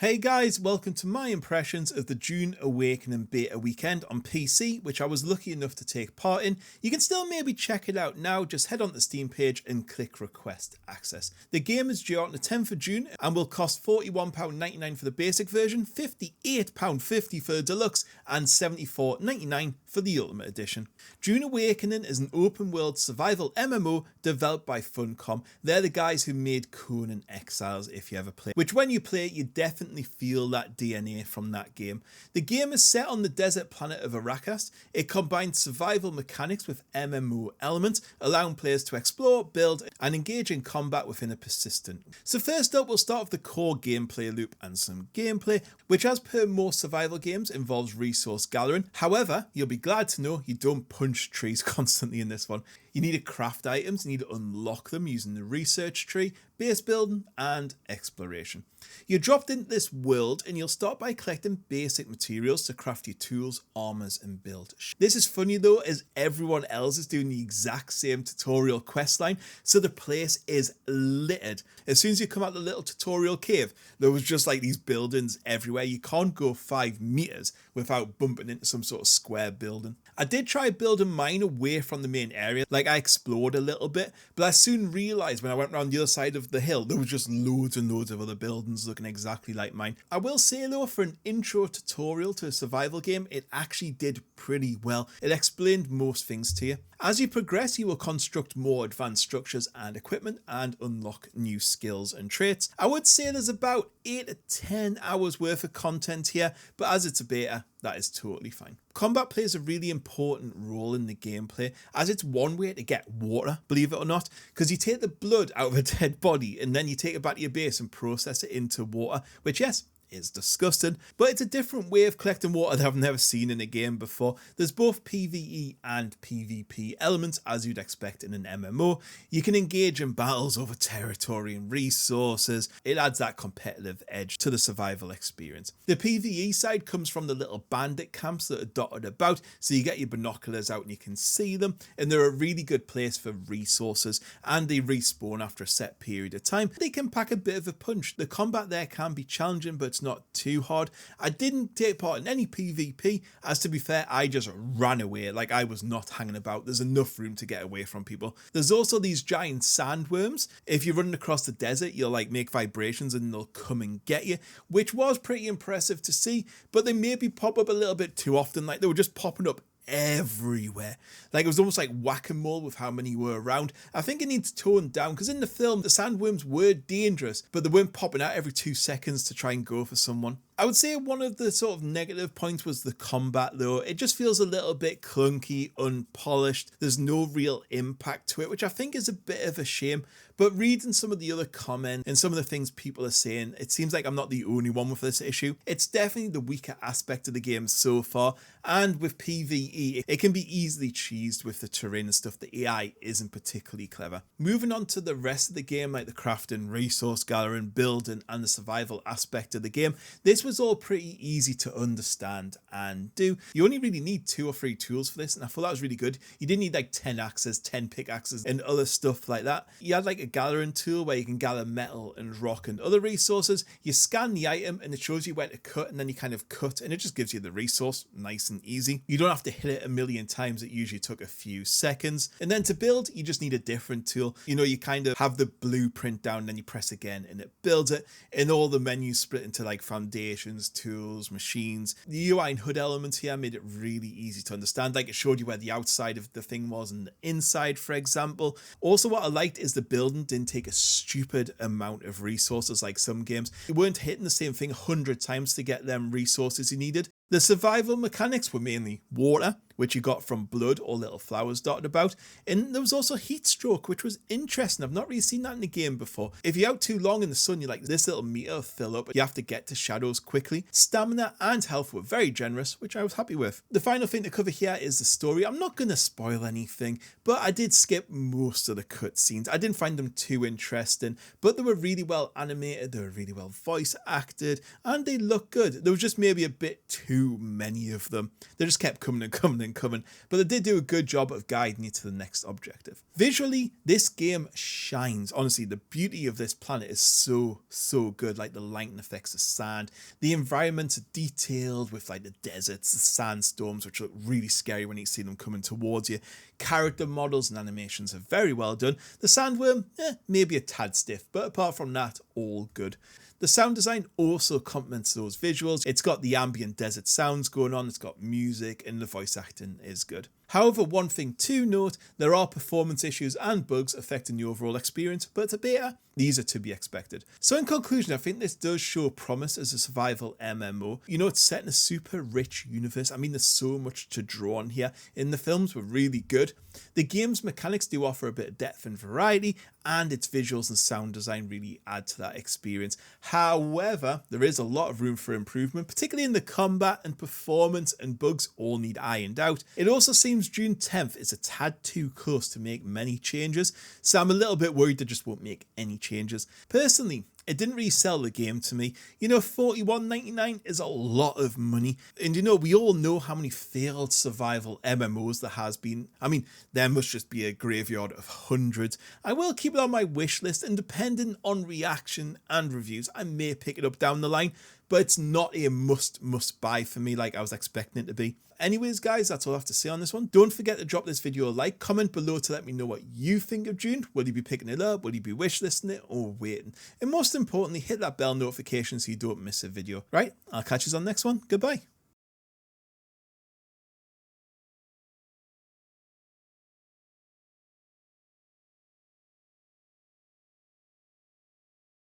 Hey guys, welcome to my impressions of the Dune Awakening beta weekend on PC, which I was lucky enough to take part in. You can still maybe check it out now, just head on the Steam page and click request access. The game is due out on the 10th of June and will cost £41.99 for the basic version, £58.50 for the deluxe and £74.99 for the ultimate edition. Dune Awakening is an open world survival MMO developed by Funcom. They're the guys who made Conan Exiles if you ever play, which when you play it you definitely feel that DNA from that game. The game is set on the desert planet of Arrakis. It combines survival mechanics with MMO elements, allowing players to explore, build and engage in combat within a persistent. So first up we'll start with the core gameplay loop and some gameplay, which as per most survival games involves resource gathering. However, you'll be glad to know you don't punch trees constantly in this one. You need to craft items, you need to unlock them using the research tree, base building and exploration. You're dropped into this world and you'll start by collecting basic materials to craft your tools, armors and build. This is funny though, as everyone else is doing the exact same tutorial questline, so the place is littered. As soon as you come out the little tutorial cave, there was just like these buildings everywhere. You can't go 5 meters without bumping into some sort of square building. I did try building mine away from the main area, like I explored a little bit, but I soon realised when I went around the other side of the hill, there was just loads and loads of other buildings looking exactly like mine. I will say though, for an intro tutorial to a survival game, it actually did pretty well. It explained most things to you. As you progress, you will construct more advanced structures and equipment and unlock new skills and traits. I would say there's about 8 to 10 hours worth of content here, but as it's a beta, that is totally fine. Combat plays a really important role in the gameplay, as it's one way to get water, believe it or not, because you take the blood out of a dead body and then you take it back to your base and process it into water, which yes, is disgusting, but it's a different way of collecting water that I've never seen in a game before. There's both PvE and PvP elements as you'd expect in an MMO. You can engage in battles over territory and resources. It adds that competitive edge to the survival experience. The PvE side comes from the little bandit camps that are dotted about, so you get your binoculars out and you can see them, and they're a really good place for resources, and they respawn after a set period of time. They can pack a bit of a punch. The combat there can be challenging, but it's not too hard. I didn't take part in any PvP, as to be fair I just ran away, like I was not hanging about. There's enough room to get away from people. There's also these giant sandworms. If you're running across the desert you'll like make vibrations and they'll come and get you, which was pretty impressive to see, but they maybe pop up a little bit too often. Like they were just popping up everywhere. Like it was almost like whack-a-mole with how many were around. I think it needs toned down, because in the film the sandworms were dangerous, but they weren't popping out every 2 seconds to try and go for someone. I would say one of the sort of negative points was the combat though. It just feels a little bit clunky, unpolished. There's no real impact to it, which I think is a bit of a shame. But reading some of the other comments and some of the things people are saying, it seems like I'm not the only one with this issue. It's definitely the weaker aspect of the game so far, and with PvE it can be easily cheesed with the terrain and stuff. The AI isn't particularly clever. Moving on to the rest of the game, like the crafting, resource gathering, building and the survival aspect of the game, this was all pretty easy to understand and do. You only really need 2 or 3 tools for this, and I thought that was really good. You didn't need like 10 axes, 10 pickaxes and other stuff like that. You had like a gathering tool where you can gather metal and rock and other resources. You scan the item and it shows you where to cut, and then you kind of cut and it just gives you the resource nice and easy. You don't have to hit it a million times. It usually took a few seconds. And then to build, you just need a different tool. You know, you kind of have the blueprint down, then you press again and it builds it, and all the menus split into like foundations, tools, machines. The UI and HUD elements here made it really easy to understand. Like it showed you where the outside of the thing was and the inside, for example. Also what I liked is the building didn't take a stupid amount of resources like some games. You weren't hitting the same thing 100 times to get them resources you needed. The survival mechanics were mainly water, which you got from blood or little flowers dotted about, and there was also heat stroke, which was interesting. I've not really seen that in the game before. If you're out too long in the sun, you're like, this little meter will fill up. You have to get to shadows quickly. Stamina and health were very generous, which I was happy with. The final thing to cover here is the story. I'm not going to spoil anything, but I did skip most of the cutscenes. I didn't find them too interesting, but they were really well animated, they were really well voice acted, and they look good. There was just maybe a bit too too many of them. They just kept coming and coming and coming, but they did do a good job of guiding you to the next objective. Visually, this game shines. Honestly, the beauty of this planet is so good. Like the lighting effects, the sand, the environments are detailed with like the deserts, the sandstorms, which look really scary when you see them coming towards you. Character models and animations are very well done. The sandworm, maybe a tad stiff, but apart from that, all good. The sound design also complements those visuals. It's got the ambient desert sounds going on, it's got music, and the voice acting is good. However, one thing to note, there are performance issues and bugs affecting the overall experience, but it's a beta, these are to be expected. So in conclusion, I think this does show promise as a survival MMO. You know, it's set in a super rich universe. I mean, there's so much to draw on here, and the films were really good. The game's mechanics do offer a bit of depth and variety, and its visuals and sound design really add to that experience. However, there is a lot of room for improvement, particularly in the combat and performance, and bugs all need ironed out. It also seems June 10th is a tad too close to make many changes, so I'm a little bit worried they just won't make any changes. Personally, it didn't really sell the game to me. You know, $41.99 is a lot of money. And you know, we all know how many failed survival MMOs there has been. I mean, there must just be a graveyard of hundreds. I will keep it on my wish list, and depending on reaction and reviews, I may pick it up down the line, but it's not a must buy for me like I was expecting it to be. Anyways, guys, that's all I have to say on this one. Don't forget to drop this video a like, comment below to let me know what you think of Dune. Will you be picking it up? Will you be wishlisting it or waiting? And most importantly, hit that bell notification so you don't miss a video. Right, I'll catch you on the next one. Goodbye.